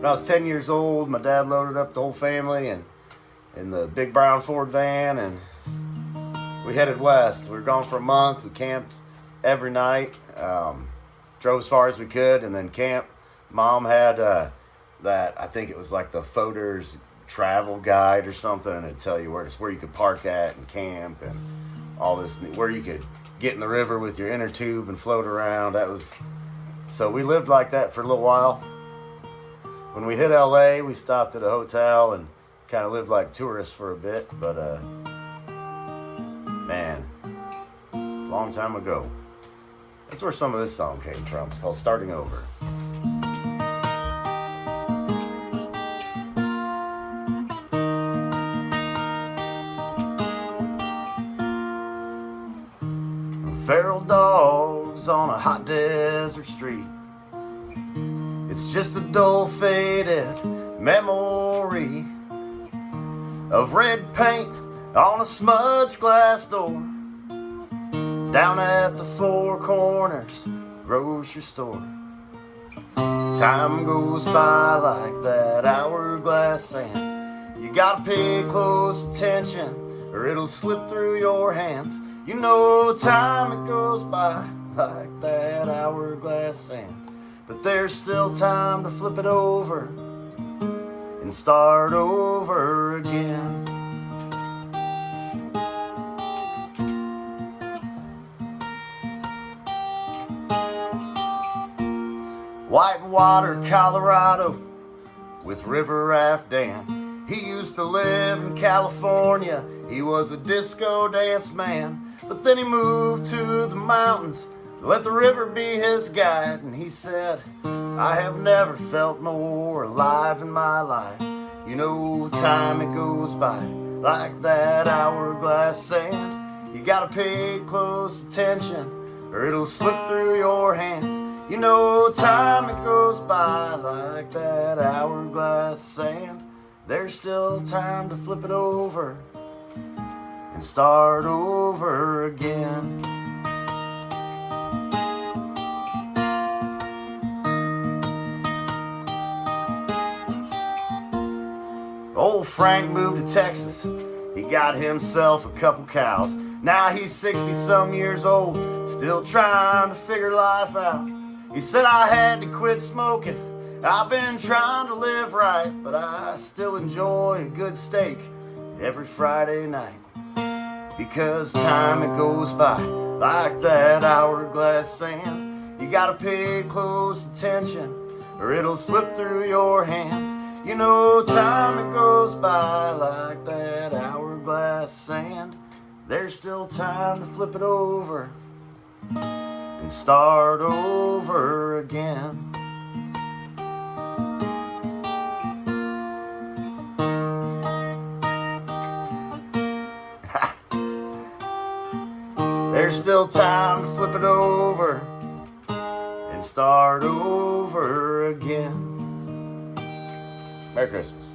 When I was 10 years old, my dad loaded up the whole family and in the big brown Ford van, and we headed west. We were gone for a month. We camped every night, drove as far as we could, and then camped. Mom had that, I think it was like the Foder's travel guide or something, and it'd tell you where you could park at and camp and all this, where you could get in the river with your inner tube and float around. So we lived like that for a little while. When we hit LA, we stopped at a hotel and kind of lived like tourists for a bit, but man, long time ago. That's where some of this song came from. It's called Starting Over. Feral dogs on a hot desert street. It's just a dull, faded memory of red paint on a smudged glass door down at the Four Corners grocery store. Time goes by like that hourglass sand. You gotta pay close attention or it'll slip through your hands. You know time, it goes by like that hourglass sand. But there's still time to flip it over and start over again. Whitewater, Colorado, with River Raft Dan. He used to live in California. He was a disco dance man. But then he moved to the mountains, let the river be his guide. And he said, I have never felt more alive in my life. You know, time, it goes by like that hourglass sand. You gotta pay close attention or it'll slip through your hands. You know, time, it goes by like that hourglass sand. There's still time to flip it over and start over again. Old Frank moved to Texas. He got himself a couple cows. Now he's 60-some years old, still trying to figure life out. He said, I had to quit smoking. I've been trying to live right, but I still enjoy a good steak every Friday night. Because time, it goes by like that hourglass sand. You gotta pay close attention or it'll slip through your hands. You know, time, it goes by like that hourglass sand. There's still time to flip it over and start over again. There's still time to flip it over and start over again. Merry Christmas.